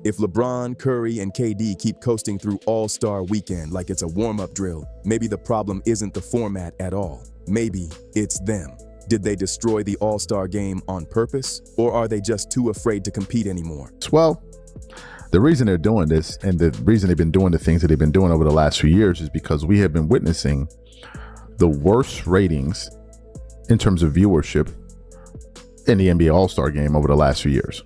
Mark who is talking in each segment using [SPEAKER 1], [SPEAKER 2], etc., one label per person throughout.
[SPEAKER 1] If LeBron, Curry, and KD keep coasting through All-Star Weekend like it's a warm-up drill, maybe the problem isn't the format at all. Maybe it's them. Did they destroy the All-Star game on purpose, or are they just too afraid to compete anymore?
[SPEAKER 2] Well, the reason they're doing this and the reason they've been doing the things that they've been doing over the last few years is because we have been witnessing the worst ratings in terms of viewership in the NBA All-Star game over the last few years.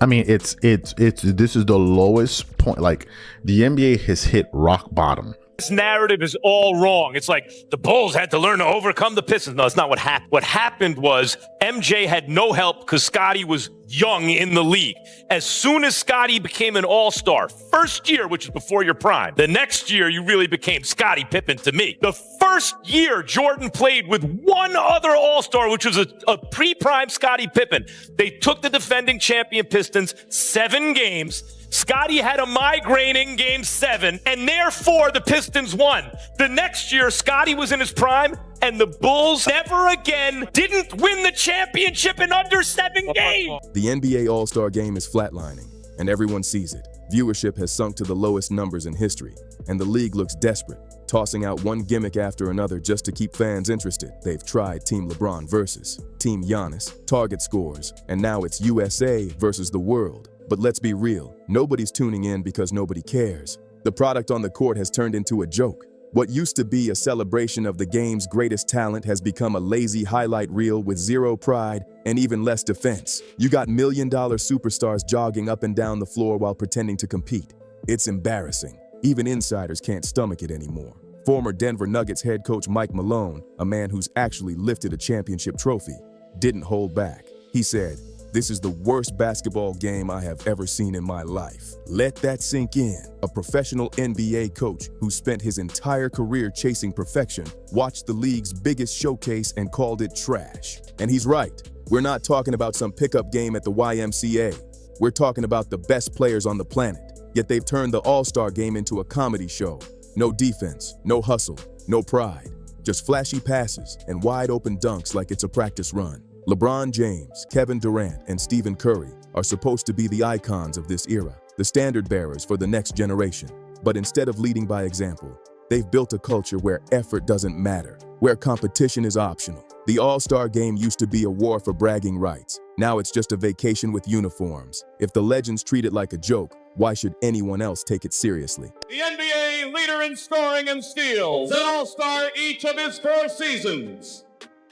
[SPEAKER 2] I mean, this is the lowest point. Like, the NBA has hit rock bottom.
[SPEAKER 3] This narrative is all wrong. It's like the Bulls had to learn to overcome the Pistons. No, that's not what happened. What happened was MJ had no help because Scottie was young in the league. As soon as Scottie became an all-star, first year, which is before your prime, the next year you really became Scottie Pippen to me. The first year Jordan played with one other all-star, which was a pre-prime Scottie Pippen. They took the defending champion Pistons 7 games. Scottie had a migraine in game 7, and therefore the Pistons won. The next year, Scottie was in his prime, and the Bulls never again didn't win the championship in under 7 games.
[SPEAKER 1] The NBA All-Star game is flatlining, and everyone sees it. Viewership has sunk to the lowest numbers in history, and the league looks desperate, tossing out one gimmick after another just to keep fans interested. They've tried Team LeBron versus Team Giannis, target scores, and now it's USA versus the world. But let's be real, nobody's tuning in because nobody cares. The product on the court has turned into a joke. What used to be a celebration of the game's greatest talent has become a lazy highlight reel with zero pride and even less defense. You got million-dollar superstars jogging up and down the floor while pretending to compete. It's embarrassing. Even insiders can't stomach it anymore. Former Denver Nuggets head coach Mike Malone, a man who's actually lifted a championship trophy, didn't hold back. He said, "This is the worst basketball game I have ever seen in my life." Let that sink in. A professional NBA coach who spent his entire career chasing perfection watched the league's biggest showcase and called it trash. And he's right. We're not talking about some pickup game at the YMCA. We're talking about the best players on the planet. Yet they've turned the All-Star game into a comedy show. No defense, no hustle, no pride. Just flashy passes and wide open dunks like it's a practice run. LeBron James, Kevin Durant, and Stephen Curry are supposed to be the icons of this era, the standard bearers for the next generation. But instead of leading by example, they've built a culture where effort doesn't matter, where competition is optional. The All-Star game used to be a war for bragging rights. Now it's just a vacation with uniforms. If the legends treat it like a joke, why should anyone else take it seriously?
[SPEAKER 4] The NBA leader in scoring and steals, an All-Star each of his 4 seasons.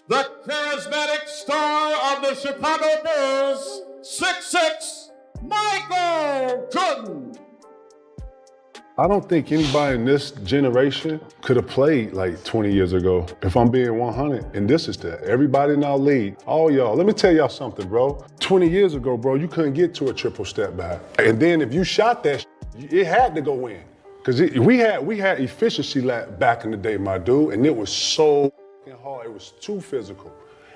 [SPEAKER 4] The charismatic star of the Chicago Bulls, 6'6", Michael Jordan.
[SPEAKER 5] I don't think anybody in this generation could have played like 20 years ago, if I'm being 100. And this is to everybody in our league. All y'all, let me tell y'all something, bro. 20 years ago, bro, you couldn't get to a triple step back. And then if you shot that, it had to go in. Because we had efficiency back in the day, my dude, and it was so hard. It was too physical.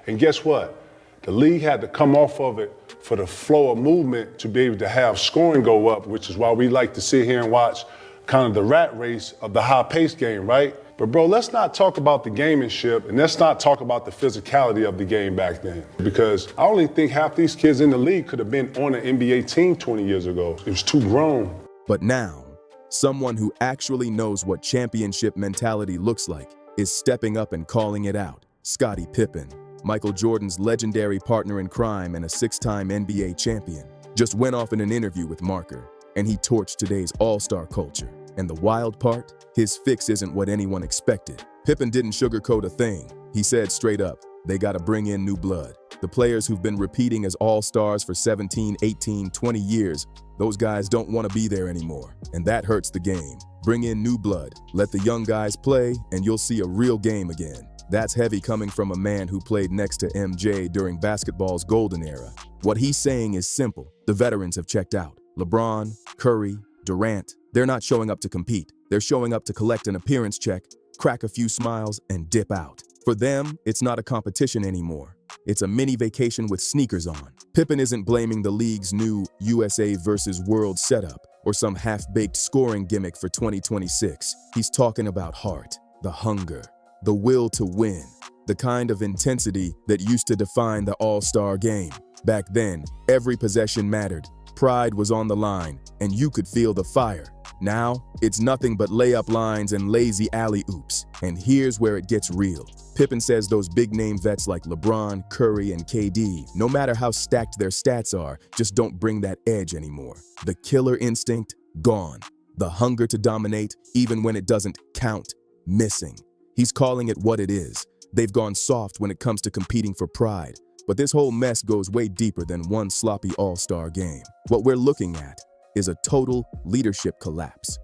[SPEAKER 5] And guess what? The league had to come off of it for the flow of movement to be able to have scoring go up, which is why we like to sit here and watch kind of the rat race of the high-paced game, right? But bro, let's not talk about the gamemanship, and let's not talk about the physicality of the game back then. Because I only think half these kids in the league could have been on an NBA team 20 years ago. It was too grown.
[SPEAKER 1] But now, someone who actually knows what championship mentality looks like is stepping up and calling it out. Scottie Pippen, Michael Jordan's legendary partner in crime and a 6-time NBA champion, just went off in an interview with Marker, and he torched today's all-star culture. And the wild part? His fix isn't what anyone expected. Pippen didn't sugarcoat a thing. He said straight up, they gotta bring in new blood. The players who've been repeating as all-stars for 17, 18, 20 years, those guys don't want to be there anymore, and that hurts the game. Bring in new blood, let the young guys play, and you'll see a real game again. That's heavy coming from a man who played next to MJ during basketball's golden era. What he's saying is simple. The veterans have checked out. LeBron, Curry, Durant, they're not showing up to compete. They're showing up to collect an appearance check, crack a few smiles, and dip out. For them, it's not a competition anymore. It's a mini vacation with sneakers on. Pippen isn't blaming the league's new USA versus World setup or some half-baked scoring gimmick for 2026. He's talking about heart, the hunger, the will to win. the kind of intensity that used to define the All-Star game. Back then, every possession mattered, pride was on the line, and you could feel the fire. Now, it's nothing but layup lines and lazy alley-oops. And here's where it gets real. Pippen says those big-name vets like LeBron, Curry, and KD, no matter how stacked their stats are, just don't bring that edge anymore. The killer instinct, gone. The hunger to dominate, even when it doesn't count, missing. He's calling it what it is. They've gone soft when it comes to competing for pride. But this whole mess goes way deeper than one sloppy all-star game. What we're looking at is a total leadership collapse.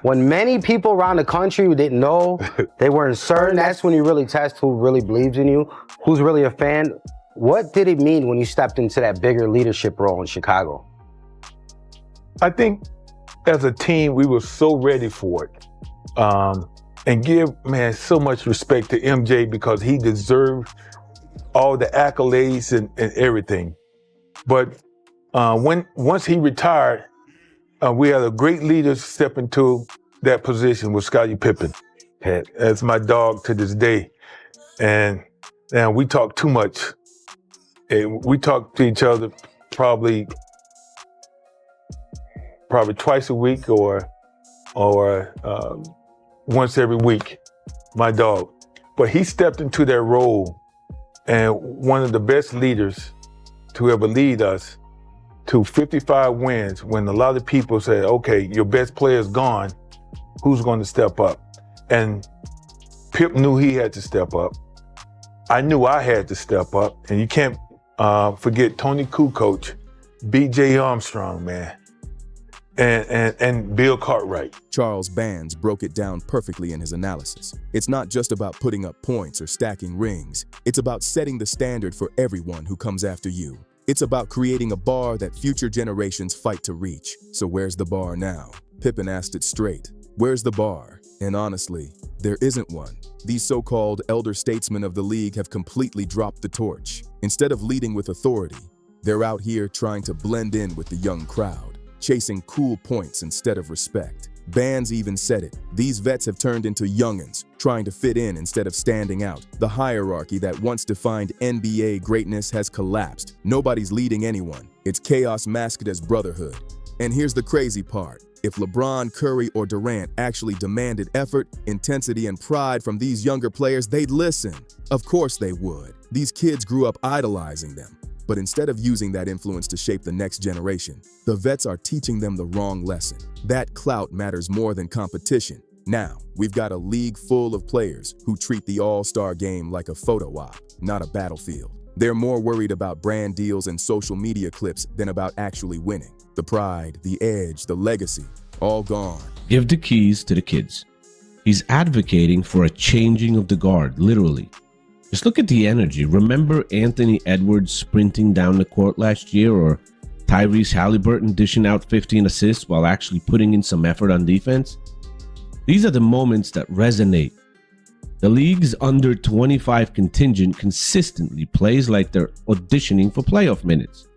[SPEAKER 6] When many people around the country didn't know, they weren't certain, that's when you really test who really believes in you, who's really a fan. What did it mean when you stepped into that bigger leadership role in Chicago?
[SPEAKER 7] I think as a team, we were so ready for it. And give, man, so much respect to MJ because he deserved all the accolades and everything. But once he retired, we had a great leader step into that position with Scottie Pippen. That's my dog to this day. And we talk too much. We talk to each other probably twice a week or once every week, my dog. But he stepped into that role and one of the best leaders to ever lead us to 55 wins when a lot of people say, okay, your best player's gone, who's going to step up? And Pip knew he had to step up. I knew I had to step up. And you can't forget Tony Kukoc, B.J. Armstrong, man, and Bill Cartwright.
[SPEAKER 1] Charles Bands broke it down perfectly in his analysis. It's not just about putting up points or stacking rings. It's about setting the standard for everyone who comes after you. It's about creating a bar that future generations fight to reach. So where's the bar now? Pippen asked it straight. Where's the bar? And honestly, there isn't one. These so-called elder statesmen of the league have completely dropped the torch. Instead of leading with authority, they're out here trying to blend in with the young crowd, chasing cool points instead of respect. Bands even said it. These vets have turned into youngins, trying to fit in instead of standing out. The hierarchy that once defined NBA greatness has collapsed. Nobody's leading anyone. It's chaos masked as brotherhood. And here's the crazy part. If LeBron, Curry, or Durant actually demanded effort, intensity, and pride from these younger players, they'd listen. Of course they would. These kids grew up idolizing them. But instead of using that influence to shape the next generation, the vets are teaching them the wrong lesson. That clout matters more than competition. Now, we've got a league full of players who treat the all-star game like a photo op, not a battlefield. They're more worried about brand deals and social media clips than about actually winning. The pride, the edge, the legacy, all gone.
[SPEAKER 8] Give the keys to the kids. He's advocating for a changing of the guard, literally. Just look at the energy. Remember Anthony Edwards sprinting down the court last year, or Tyrese Halliburton dishing out 15 assists while actually putting in some effort on defense? These are the moments that resonate. The league's under 25 contingent consistently plays like they're auditioning for playoff minutes.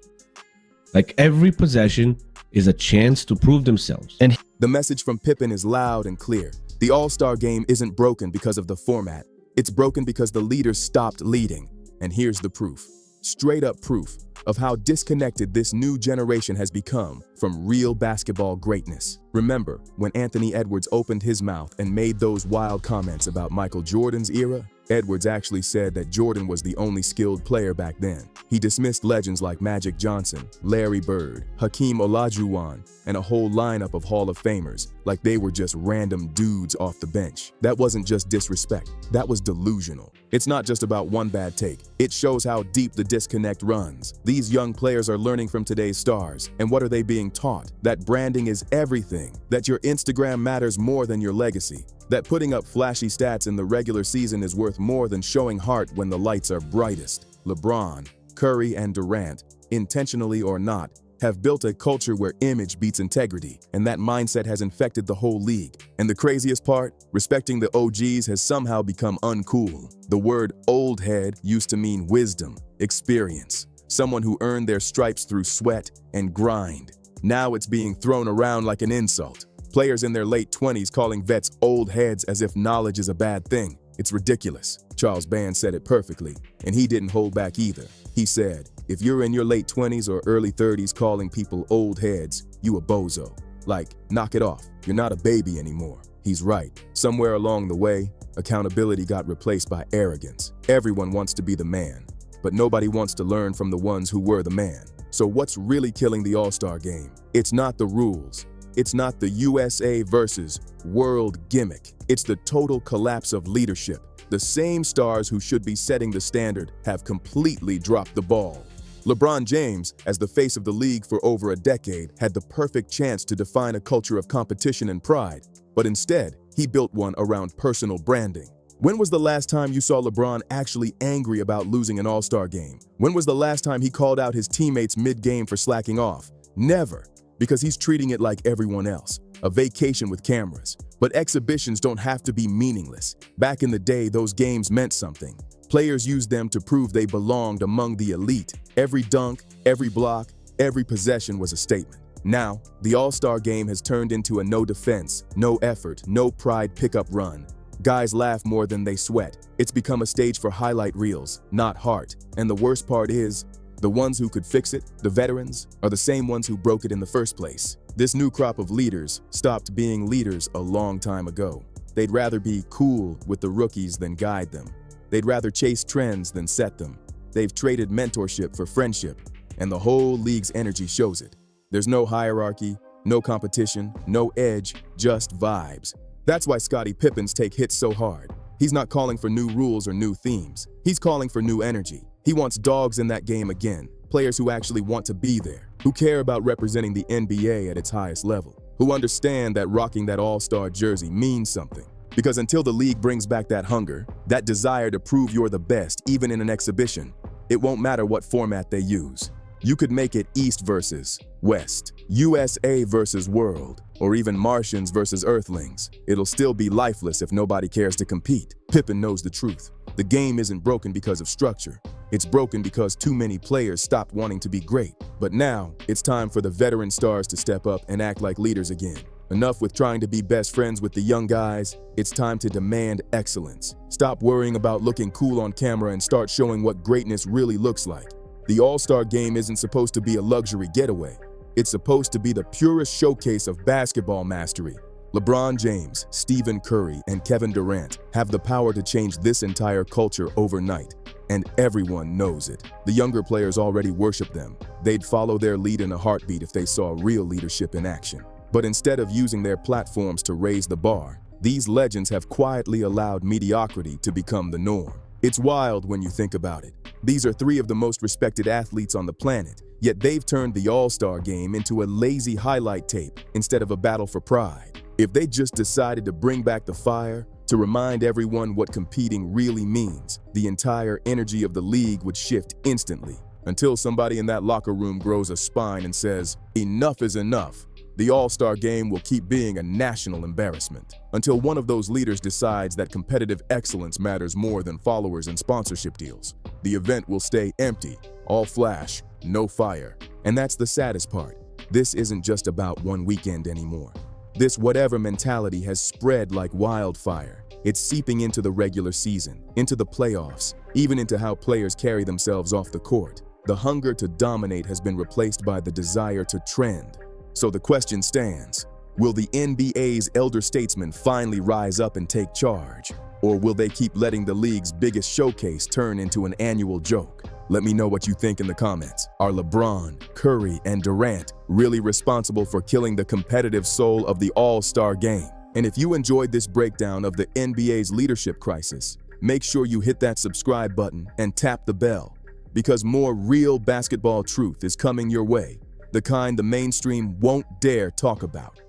[SPEAKER 8] Like every possession is a chance to prove themselves. And
[SPEAKER 1] the message from Pippen is loud and clear. The All-Star game isn't broken because of the format. It's broken because the leaders stopped leading. And here's the proof. Straight up proof of how disconnected this new generation has become from real basketball greatness. Remember when Anthony Edwards opened his mouth and made those wild comments about Michael Jordan's era? Edwards actually said that Jordan was the only skilled player back then. He dismissed legends like Magic Johnson, Larry Bird, Hakeem Olajuwon, and a whole lineup of Hall of Famers like they were just random dudes off the bench. That wasn't just disrespect, that was delusional. It's not just about one bad take. It shows how deep the disconnect runs. These young players are learning from today's stars. And what are they being taught? That branding is everything. That your Instagram matters more than your legacy. That putting up flashy stats in the regular season is worth more than showing heart when the lights are brightest. LeBron, Curry, and Durant, intentionally or not, have built a culture where image beats integrity, and that mindset has infected the whole league. And the craziest part? Respecting the OGs has somehow become uncool. The word old head used to mean wisdom, experience, someone who earned their stripes through sweat and grind. Now it's being thrown around like an insult. Players in their late 20s calling vets old heads as if knowledge is a bad thing. It's ridiculous. Charles Band said it perfectly, and he didn't hold back either. He said, if you're in your late 20s or early 30s calling people old heads, you a bozo. Like, knock it off. You're not a baby anymore. He's right. Somewhere along the way, accountability got replaced by arrogance. Everyone wants to be the man, but nobody wants to learn from the ones who were the man. So what's really killing the All-Star game? It's not the rules. It's not the USA versus world gimmick. It's the total collapse of leadership. The same stars who should be setting the standard have completely dropped the ball. LeBron James, as the face of the league for over a decade, had the perfect chance to define a culture of competition and pride, but instead, he built one around personal branding. When was the last time you saw LeBron actually angry about losing an All-Star game? When was the last time he called out his teammates mid-game for slacking off? Never, because he's treating it like everyone else, a vacation with cameras. But exhibitions don't have to be meaningless. Back in the day, those games meant something. Players used them to prove they belonged among the elite. Every dunk, every block, every possession was a statement. Now, the All-Star game has turned into a no defense, no effort, no pride pickup run. Guys laugh more than they sweat. It's become a stage for highlight reels, not heart. And the worst part is, the ones who could fix it, the veterans, are the same ones who broke it in the first place. This new crop of leaders stopped being leaders a long time ago. They'd rather be cool with the rookies than guide them. They'd rather chase trends than set them. They've traded mentorship for friendship, and the whole league's energy shows it. There's no hierarchy, no competition, no edge, just vibes. That's why Scottie Pippens take hits so hard. He's not calling for new rules or new themes. He's calling for new energy. He wants dogs in that game again, players who actually want to be there, who care about representing the NBA at its highest level, who understand that rocking that all-star jersey means something. Because until the league brings back that hunger, that desire to prove you're the best, even in an exhibition, it won't matter what format they use. You could make it East versus West, USA versus world, or even Martians versus Earthlings. It'll still be lifeless if nobody cares to compete. Pippen knows the truth. The game isn't broken because of structure. It's broken because too many players stopped wanting to be great. But now, it's time for the veteran stars to step up and act like leaders again. Enough with trying to be best friends with the young guys. It's time to demand excellence. Stop worrying about looking cool on camera and start showing what greatness really looks like. The All-Star game isn't supposed to be a luxury getaway. It's supposed to be the purest showcase of basketball mastery. LeBron James, Stephen Curry, and Kevin Durant have the power to change this entire culture overnight, and everyone knows it. The younger players already worship them. They'd follow their lead in a heartbeat if they saw real leadership in action. But instead of using their platforms to raise the bar, these legends have quietly allowed mediocrity to become the norm. It's wild when you think about it. These are three of the most respected athletes on the planet, yet they've turned the All-Star game into a lazy highlight tape instead of a battle for pride. If they just decided to bring back the fire, to remind everyone what competing really means, the entire energy of the league would shift instantly. Until somebody in that locker room grows a spine and says, enough is enough, the All-Star game will keep being a national embarrassment. Until one of those leaders decides that competitive excellence matters more than followers and sponsorship deals, the event will stay empty, all flash, no fire. And that's the saddest part. This isn't just about one weekend anymore. This whatever mentality has spread like wildfire. It's seeping into the regular season, into the playoffs, even into how players carry themselves off the court. The hunger to dominate has been replaced by the desire to trend. So the question stands, will the NBA's elder statesmen finally rise up and take charge? Or will they keep letting the league's biggest showcase turn into an annual joke? Let me know what you think in the comments. Are LeBron, Curry, and Durant really responsible for killing the competitive soul of the All-Star game? And if you enjoyed this breakdown of the NBA's leadership crisis, make sure you hit that subscribe button and tap the bell, because more real basketball truth is coming your way, the kind the mainstream won't dare talk about.